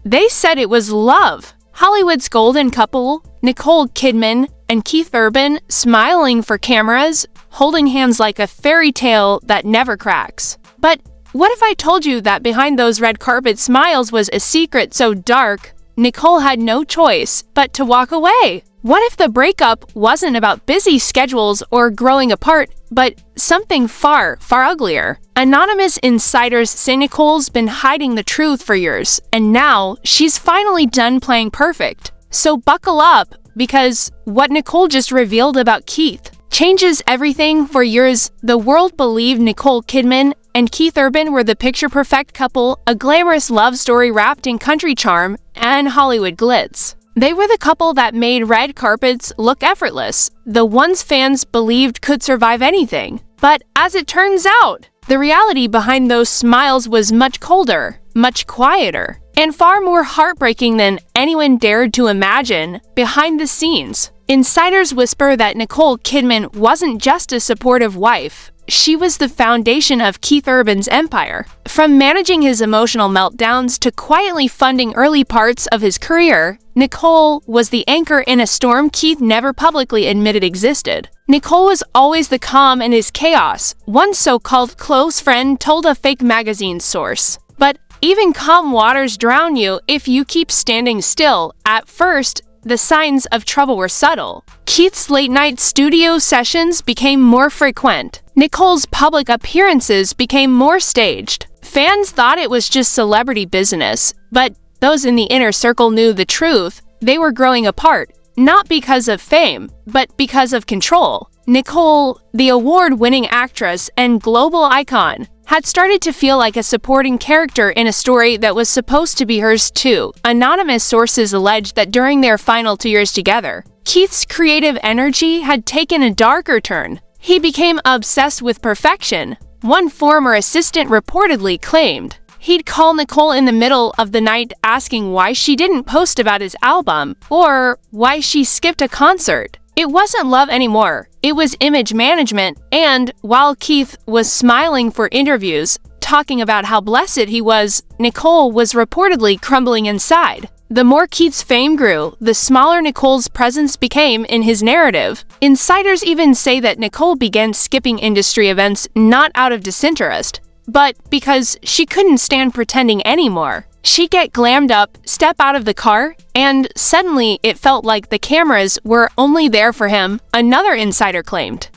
They said it was love. Hollywood's golden couple, Nicole Kidman and Keith Urban, smiling for cameras, holding hands like a fairy tale that never cracks. But what if I told you that behind those red carpet smiles was a secret so dark, Nicole had no choice but to walk away? What if the breakup wasn't about busy schedules or growing apart, but something far, far uglier? Anonymous insiders say Nicole's been hiding the truth for years, and now she's finally done playing perfect. So buckle up, because what Nicole just revealed about Keith changes everything. For years, the world believed Nicole Kidman and Keith Urban were the picture-perfect couple, a glamorous love story wrapped in country charm and Hollywood glitz. They were the couple that made red carpets look effortless, the ones fans believed could survive anything. But as it turns out, the reality behind those smiles was much colder, much quieter, and far more heartbreaking than anyone dared to imagine. Behind the scenes, insiders whisper that Nicole Kidman wasn't just a supportive wife. She was the foundation of Keith Urban's empire. From managing his emotional meltdowns to quietly funding early parts of his career, Nicole was the anchor in a storm Keith never publicly admitted existed. Nicole was always the calm in his chaos, one so-called close friend told a fake magazine source. But even calm waters drown you if you keep standing still. At first, the signs of trouble were subtle. Keith's late-night studio sessions became more frequent. Nicole's public appearances became more staged. Fans thought it was just celebrity business, but those in the inner circle knew the truth. They were growing apart, not because of fame, but because of control. Nicole, the award-winning actress and global icon, had started to feel like a supporting character in a story that was supposed to be hers too. Anonymous sources allege that during their final 2 years together, Keith's creative energy had taken a darker turn. He became obsessed with perfection. One former assistant reportedly claimed he'd call Nicole in the middle of the night asking why she didn't post about his album or why she skipped a concert. It wasn't love anymore, it was image management, and while Keith was smiling for interviews, talking about how blessed he was, Nicole was reportedly crumbling inside. The more Keith's fame grew, the smaller Nicole's presence became in his narrative. Insiders even say that Nicole began skipping industry events not out of disinterest, but because she couldn't stand pretending anymore. She'd get glammed up, step out of the car, and suddenly it felt like the cameras were only there for him, another insider claimed.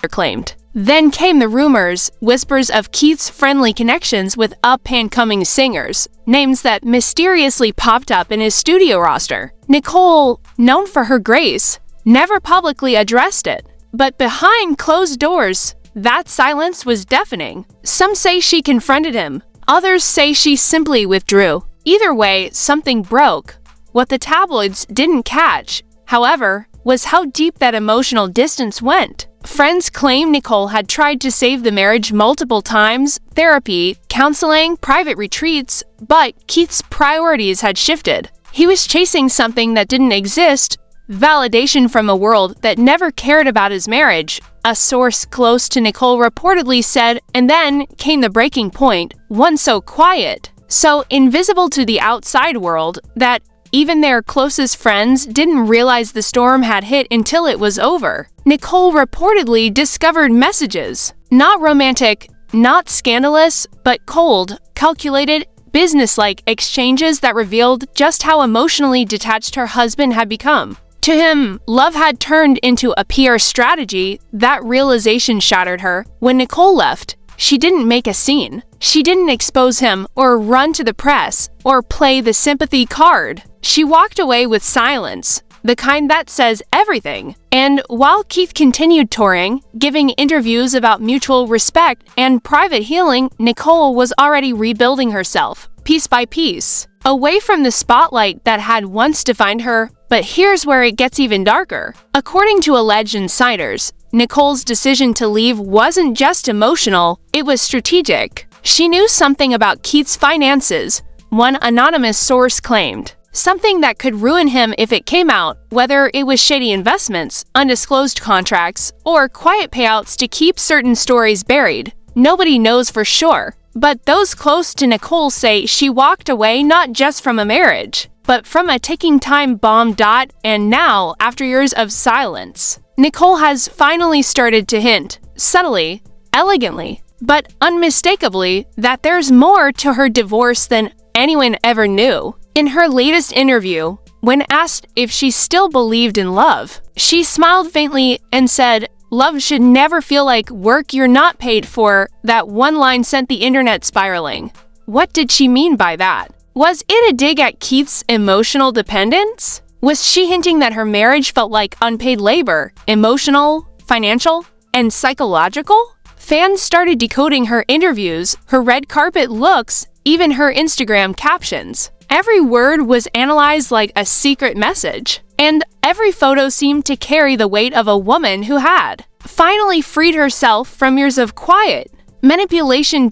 Then came the rumors, whispers of Keith's friendly connections with up-and-coming singers, names that mysteriously popped up in his studio roster. Nicole, known for her grace, never publicly addressed it. But behind closed doors, that silence was deafening. Some say she confronted him, others say she simply withdrew. Either way, something broke. What the tabloids didn't catch, however, was how deep that emotional distance went. Friends claim Nicole had tried to save the marriage multiple times, therapy, counseling, private retreats, but Keith's priorities had shifted. He was chasing something that didn't exist, validation from a world that never cared about his marriage. A source close to Nicole reportedly said, and then came the breaking point, one so quiet, so invisible to the outside world, that even their closest friends didn't realize the storm had hit until it was over. Nicole reportedly discovered messages, not romantic, not scandalous, but cold, calculated, businesslike exchanges that revealed just how emotionally detached her husband had become. To him, love had turned into a PR strategy. That realization shattered her. When Nicole left, she didn't make a scene. She didn't expose him or run to the press or play the sympathy card. She walked away with silence, the kind that says everything. And while Keith continued touring, giving interviews about mutual respect and private healing, Nicole was already rebuilding herself, piece by piece, away from the spotlight that had once defined her. But here's where it gets even darker. According to alleged insiders, Nicole's decision to leave wasn't just emotional, it was strategic. She knew something about Keith's finances, one anonymous source claimed. Something that could ruin him if it came out, whether it was shady investments, undisclosed contracts, or quiet payouts to keep certain stories buried. Nobody knows for sure. But those close to Nicole say she walked away not just from a marriage, but from a ticking time bomb. And now, after years of silence, Nicole has finally started to hint, subtly, elegantly, but unmistakably, that there's more to her divorce than anyone ever knew. In her latest interview, when asked if she still believed in love, she smiled faintly and said, "Love should never feel like work you're not paid for." That one line sent the internet spiraling. What did she mean by that? Was it a dig at Keith's emotional dependence? Was she hinting that her marriage felt like unpaid labor, emotional, financial, and psychological? Fans started decoding her interviews, her red carpet looks, even her Instagram captions. Every word was analyzed like a secret message, and every photo seemed to carry the weight of a woman who had finally freed herself from years of quiet manipulation.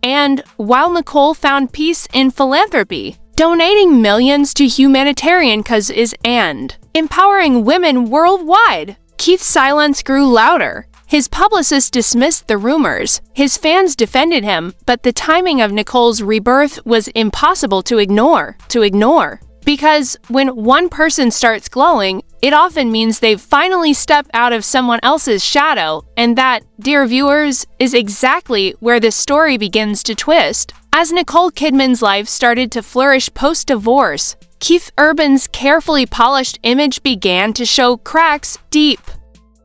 And while Nicole found peace in philanthropy, donating millions to humanitarian causes and empowering women worldwide, Keith's silence grew louder. His publicist dismissed the rumors, his fans defended him, but the timing of Nicole's rebirth was impossible to ignore. Because when one person starts glowing, it often means they've finally stepped out of someone else's shadow, and that, dear viewers, is exactly where this story begins to twist. As Nicole Kidman's life started to flourish post-divorce, Keith Urban's carefully polished image began to show cracks, deep,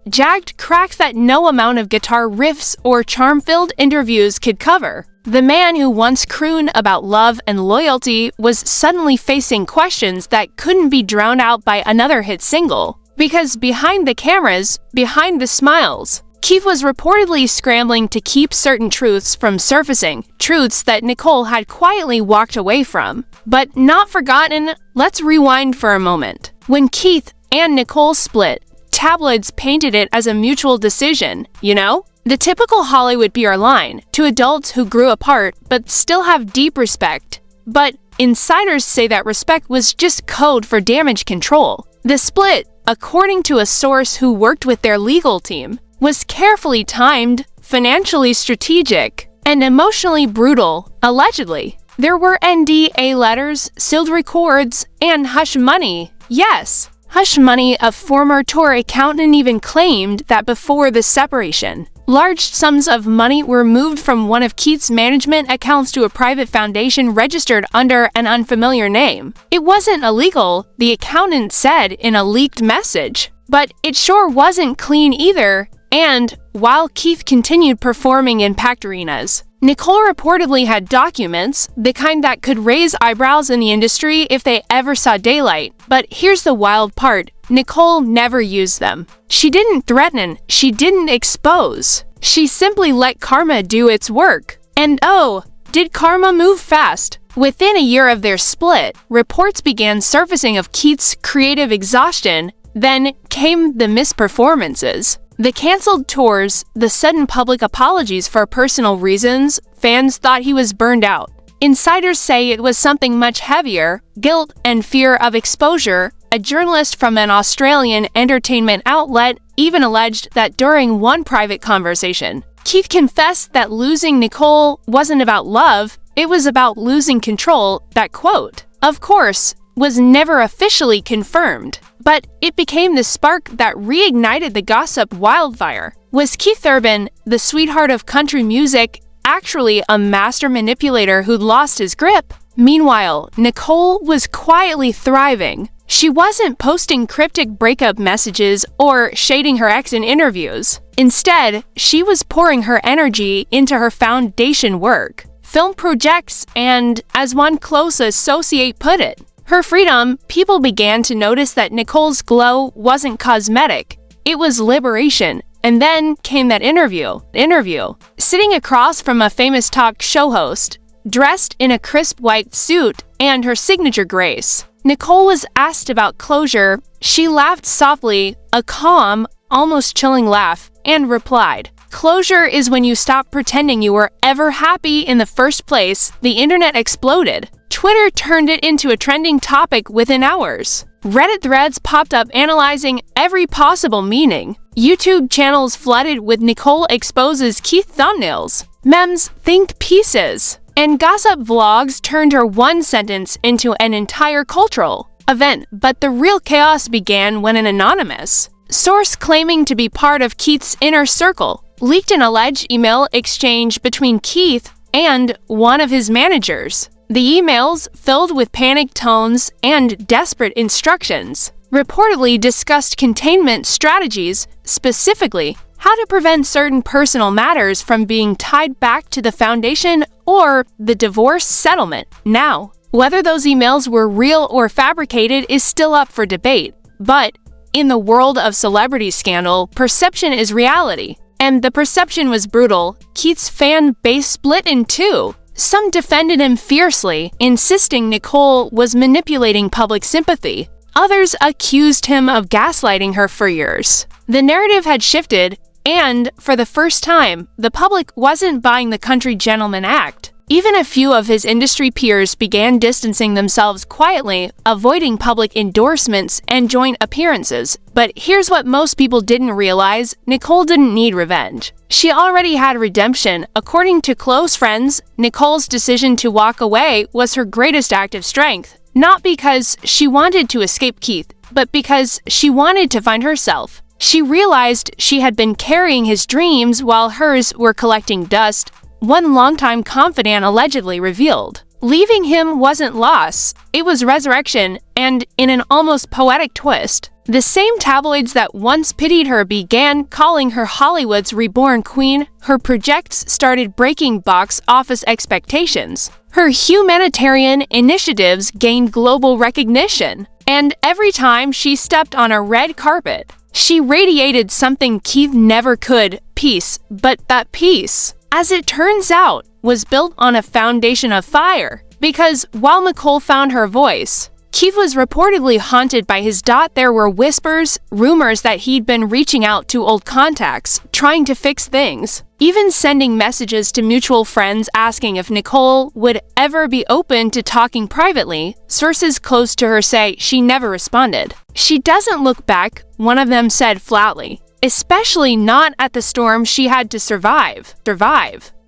jagged cracks that no amount of guitar riffs or charm-filled interviews could cover. The man who once crooned about love and loyalty was suddenly facing questions that couldn't be drowned out by another hit single. Because behind the cameras, behind the smiles, Keith was reportedly scrambling to keep certain truths from surfacing, truths that Nicole had quietly walked away from. But not forgotten. Let's rewind for a moment. When Keith and Nicole split, tabloids painted it as a mutual decision, you know? The typical Hollywood PR line, to adults who grew apart but still have deep respect. But insiders say that respect was just code for damage control. The split, according to a source who worked with their legal team, was carefully timed, financially strategic, and emotionally brutal, allegedly. There were NDA letters, sealed records, and hush money. Yes, hush money. A former tour accountant even claimed that before the separation, large sums of money were moved from one of Keith's management accounts to a private foundation registered under an unfamiliar name. It wasn't illegal, the accountant said in a leaked message, but it sure wasn't clean either. And while Keith continued performing in packed arenas, Nicole reportedly had documents, the kind that could raise eyebrows in the industry if they ever saw daylight. But here's the wild part. Nicole never used them. She didn't threaten, she didn't expose. She simply let karma do its work. And oh, did karma move fast? Within a year of their split, reports began surfacing of Keith's creative exhaustion. Then came the misperformances. The canceled tours, the sudden public apologies for personal reasons. Fans thought he was burned out. Insiders say it was something much heavier, guilt and fear of exposure. A journalist from an Australian entertainment outlet even alleged that during one private conversation, Keith confessed that losing Nicole wasn't about love, it was about losing control. That quote, of course, was never officially confirmed, but it became the spark that reignited the gossip wildfire. Was Keith Urban, the sweetheart of country music, actually a master manipulator who'd lost his grip? Meanwhile, Nicole was quietly thriving. She wasn't posting cryptic breakup messages or shading her ex in interviews. Instead, she was pouring her energy into her foundation work, film projects, and, as one close associate put it, her freedom. People began to notice that Nicole's glow wasn't cosmetic, it was liberation. And then came that interview. Sitting across from a famous talk show host, dressed in a crisp white suit and her signature grace, Nicole was asked about closure. She laughed softly, a calm, almost chilling laugh, and replied, "Closure is when you stop pretending you were ever happy in the first place." The internet exploded. Twitter turned it into a trending topic within hours. Reddit threads popped up analyzing every possible meaning. YouTube channels flooded with Nicole exposes Keith thumbnails, memes, think pieces, And gossip vlogs turned her one sentence into an entire cultural event. But the real chaos began when an anonymous source claiming to be part of Keith's inner circle leaked an alleged email exchange between Keith and one of his managers. The emails, filled with panicked tones and desperate instructions, reportedly discussed containment strategies, specifically how to prevent certain personal matters from being tied back to the foundation or the divorce settlement. Now, whether those emails were real or fabricated is still up for debate, but in the world of celebrity scandal, perception is reality. And the perception was brutal. Keith's fan base split in two. Some defended him fiercely, insisting Nicole was manipulating public sympathy. Others accused him of gaslighting her for years. The narrative had shifted, and, for the first time, the public wasn't buying the country gentleman act. Even a few of his industry peers began distancing themselves quietly, avoiding public endorsements and joint appearances. But here's what most people didn't realize: Nicole didn't need revenge. She already had redemption. According to close friends, Nicole's decision to walk away was her greatest act of strength. Not because she wanted to escape Keith, but because she wanted to find herself. She realized she had been carrying his dreams while hers were collecting dust, one longtime confidant allegedly revealed. Leaving him wasn't loss, it was resurrection, and in an almost poetic twist, the same tabloids that once pitied her began calling her Hollywood's reborn queen. Her projects started breaking box office expectations. Her humanitarian initiatives gained global recognition. And every time she stepped on a red carpet, she radiated something Keith never could: peace. But that peace, as it turns out, was built on a foundation of fire. Because while Nicole found her voice, Keith was reportedly haunted by his doubt. There were whispers, rumors that he'd been reaching out to old contacts, trying to fix things, even sending messages to mutual friends asking if Nicole would ever be open to talking privately. Sources close to her say she never responded. She doesn't look back, one of them said flatly, especially not at the storm she had to survive.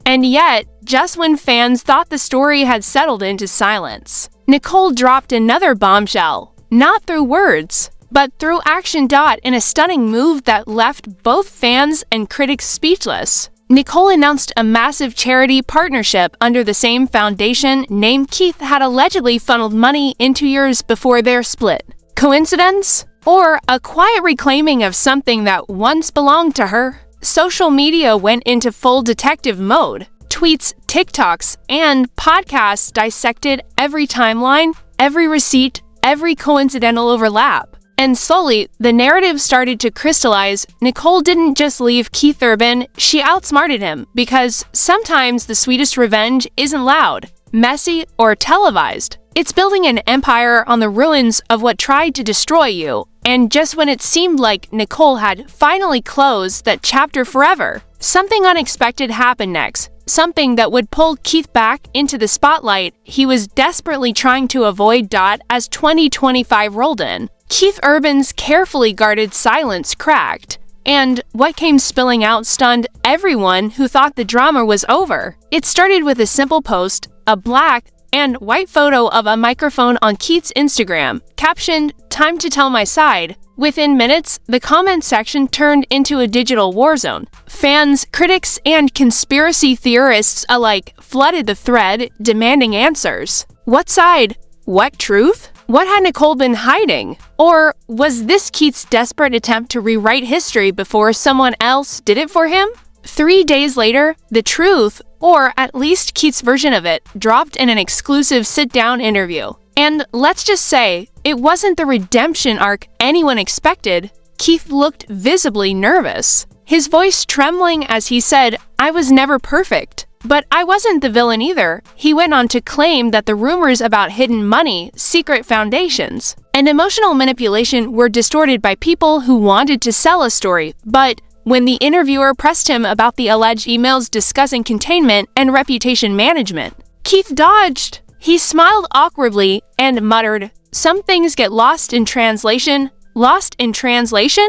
And yet, just when fans thought the story had settled into silence, Nicole dropped another bombshell, not through words, but through action. In a stunning move that left both fans and critics speechless, Nicole announced a massive charity partnership under the same foundation name Keith had allegedly funneled money into years before their split. Coincidence? Or a quiet reclaiming of something that once belonged to her? Social media went into full detective mode. Tweets, TikToks, and podcasts dissected every timeline, every receipt, every coincidental overlap. And slowly, the narrative started to crystallize. Nicole didn't just leave Keith Urban, she outsmarted him, because sometimes the sweetest revenge isn't loud, messy, or televised. It's building an empire on the ruins of what tried to destroy you. And just when it seemed like Nicole had finally closed that chapter forever, something unexpected happened next. Something that would pull Keith back into the spotlight he was desperately trying to avoid. As 2025 rolled in, Keith Urban's carefully guarded silence cracked, and what came spilling out stunned everyone who thought the drama was over. It started with a simple post, a black and white photo of a microphone on Keith's Instagram, captioned, "Time to tell my side." Within minutes, the comment section turned into a digital war zone. Fans, critics, and conspiracy theorists alike flooded the thread, demanding answers. What side? What truth? What had Nicole been hiding? Or was this Keith's desperate attempt to rewrite history before someone else did it for him? 3 days later, the truth, or at least Keith's version of it, dropped in an exclusive sit-down interview. And let's just say, it wasn't the redemption arc anyone expected. Keith looked visibly nervous, his voice trembling as he said, "I was never perfect. But I wasn't the villain either." He went on to claim that the rumors about hidden money, secret foundations, and emotional manipulation were distorted by people who wanted to sell a story. But when the interviewer pressed him about the alleged emails discussing containment and reputation management, Keith dodged. He smiled awkwardly and muttered, "Some things get lost in translation." Lost in translation?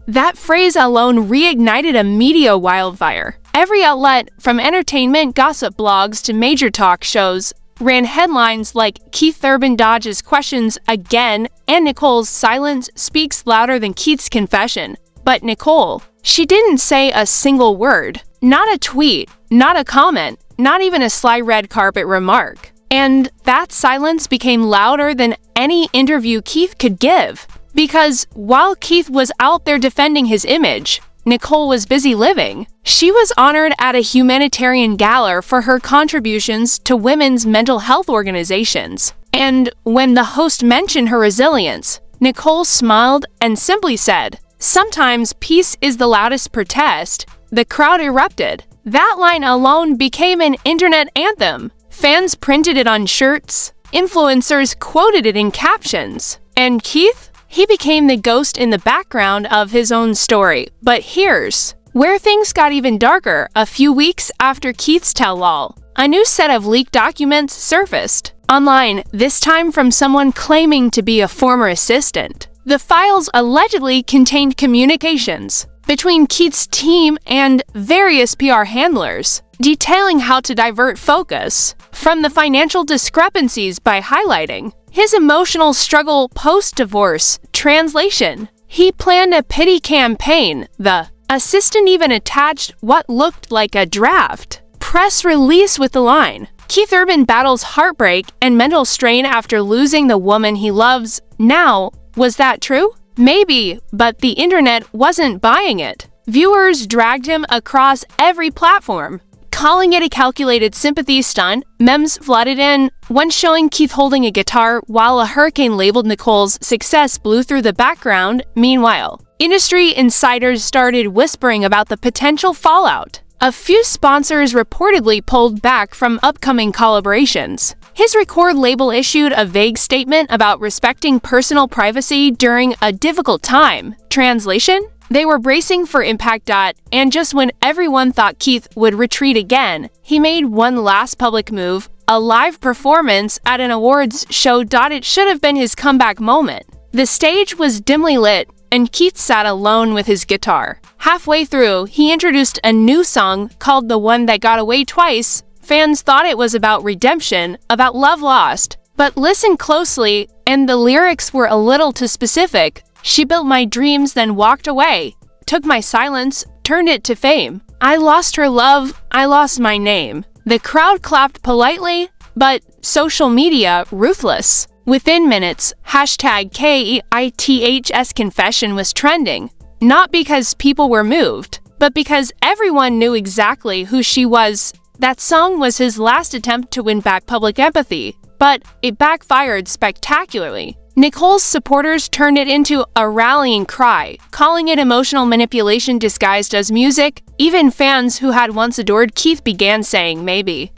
That phrase alone reignited a media wildfire. Every outlet, from entertainment gossip blogs to major talk shows, ran headlines like Keith Urban dodges questions again and Nicole's silence speaks louder than Keith's confession. But Nicole, she didn't say a single word. Not a tweet, not a comment, not even a sly red carpet remark. And that silence became louder than any interview Keith could give. Because while Keith was out there defending his image, Nicole was busy living. She was honored at a humanitarian gala for her contributions to women's mental health organizations. And when the host mentioned her resilience, Nicole smiled and simply said, "Sometimes peace is the loudest protest." The crowd erupted. That line alone became an internet anthem. Fans printed it on shirts. Influencers quoted it in captions. And Keith? He became the ghost in the background of his own story. But here's where things got even darker. A few weeks after Keith's tell-all, a new set of leaked documents surfaced online, this time from someone claiming to be a former assistant. The files allegedly contained communications between Keith's team and various PR handlers, detailing how to divert focus from the financial discrepancies by highlighting his emotional struggle post-divorce. Translation: he planned a pity campaign. The assistant even attached what looked like a draft press release with the line, "Keith Urban battles heartbreak and mental strain after losing the woman he loves." Now, was that true? Maybe, but the internet wasn't buying it. Viewers dragged him across every platform, calling it a calculated sympathy stunt. Memes flooded in, one showing Keith holding a guitar while a hurricane labeled Nicole's success blew through the background. Meanwhile, industry insiders started whispering about the potential fallout. A few sponsors reportedly pulled back from upcoming collaborations. His record label issued a vague statement about respecting personal privacy during a difficult time. Translation: they were bracing for impact. And just when everyone thought Keith would retreat again, he made one last public move, a live performance at an awards show. It should have been his comeback moment. The stage was dimly lit, and Keith sat alone with his guitar. Halfway through, he introduced a new song called "The One That Got Away Twice." Fans thought it was about redemption, about love lost. But listen closely, and the lyrics were a little too specific. "She built my dreams, then walked away. Took my silence, turned it to fame. I lost her love, I lost my name." The crowd clapped politely, but social media ruthless. Within minutes, #KITHS confession was trending. Not because people were moved, but because everyone knew exactly who she was. That song was his last attempt to win back public empathy, but it backfired spectacularly. Nicole's supporters turned it into a rallying cry, calling it emotional manipulation disguised as music. Even fans who had once adored Keith began saying maybe,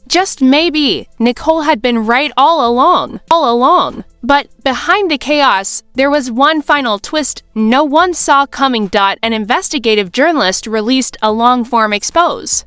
just maybe, Nicole had been right all along. But behind the chaos, there was one final twist no one saw coming. An investigative journalist released a long-form expose,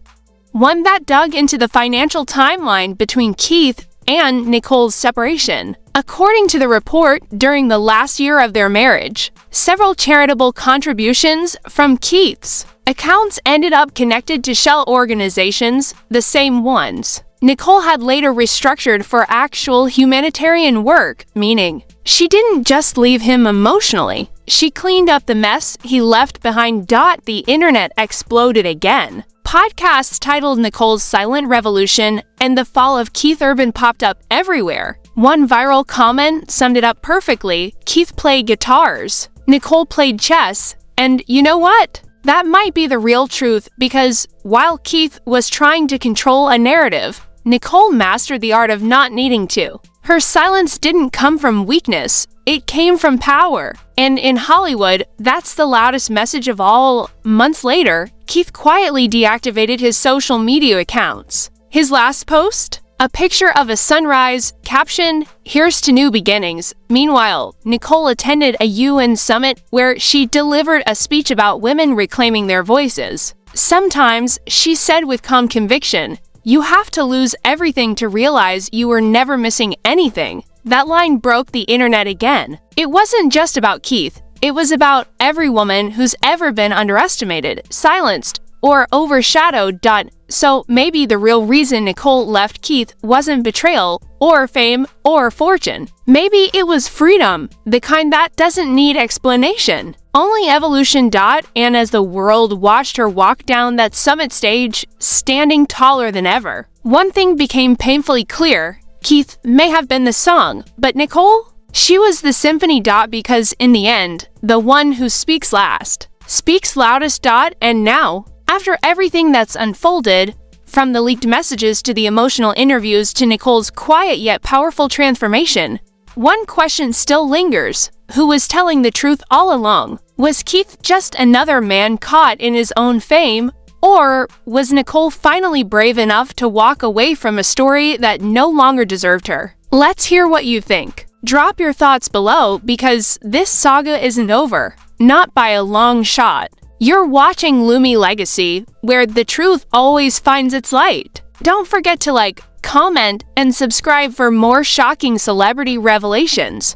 one that dug into the financial timeline between Keith and Nicole's separation. According to the report, during the last year of their marriage, several charitable contributions from Keith's accounts ended up connected to shell organizations, the same ones Nicole had later restructured for actual humanitarian work, meaning she didn't just leave him emotionally, she cleaned up the mess he left behind. The internet exploded again. Podcasts titled Nicole's Silent Revolution and the Fall of Keith Urban popped up everywhere. One viral comment summed it up perfectly: Keith played guitars, Nicole played chess, and you know what? That might be the real truth, because while Keith was trying to control a narrative, Nicole mastered the art of not needing to. Her silence didn't come from weakness, it came from power. And in Hollywood, that's the loudest message of all. Months later, Keith quietly deactivated his social media accounts. His last post? A picture of a sunrise, caption, "Here's to new beginnings." Meanwhile, Nicole attended a UN summit where she delivered a speech about women reclaiming their voices. Sometimes, she said with calm conviction, "You have to lose everything to realize you were never missing anything." That line broke the internet again. It wasn't just about Keith. It was about every woman who's ever been underestimated, silenced, or overshadowed. So maybe the real reason Nicole left Keith wasn't betrayal, or fame, or fortune. Maybe it was freedom, the kind that doesn't need explanation. Only evolution. And as the world watched her walk down that summit stage, standing taller than ever, one thing became painfully clear. Keith may have been the song, but Nicole? She was the symphony. Because in the end, the one who speaks last speaks loudest. And now, after everything that's unfolded, from the leaked messages to the emotional interviews to Nicole's quiet yet powerful transformation, one question still lingers. Who was telling the truth all along? Was Keith just another man caught in his own fame? Or was Nicole finally brave enough to walk away from a story that no longer deserved her? Let's hear what you think. Drop your thoughts below, because this saga isn't over. Not by a long shot. You're watching Lumi Legacy, where the truth always finds its light. Don't forget to like, comment, and subscribe for more shocking celebrity revelations.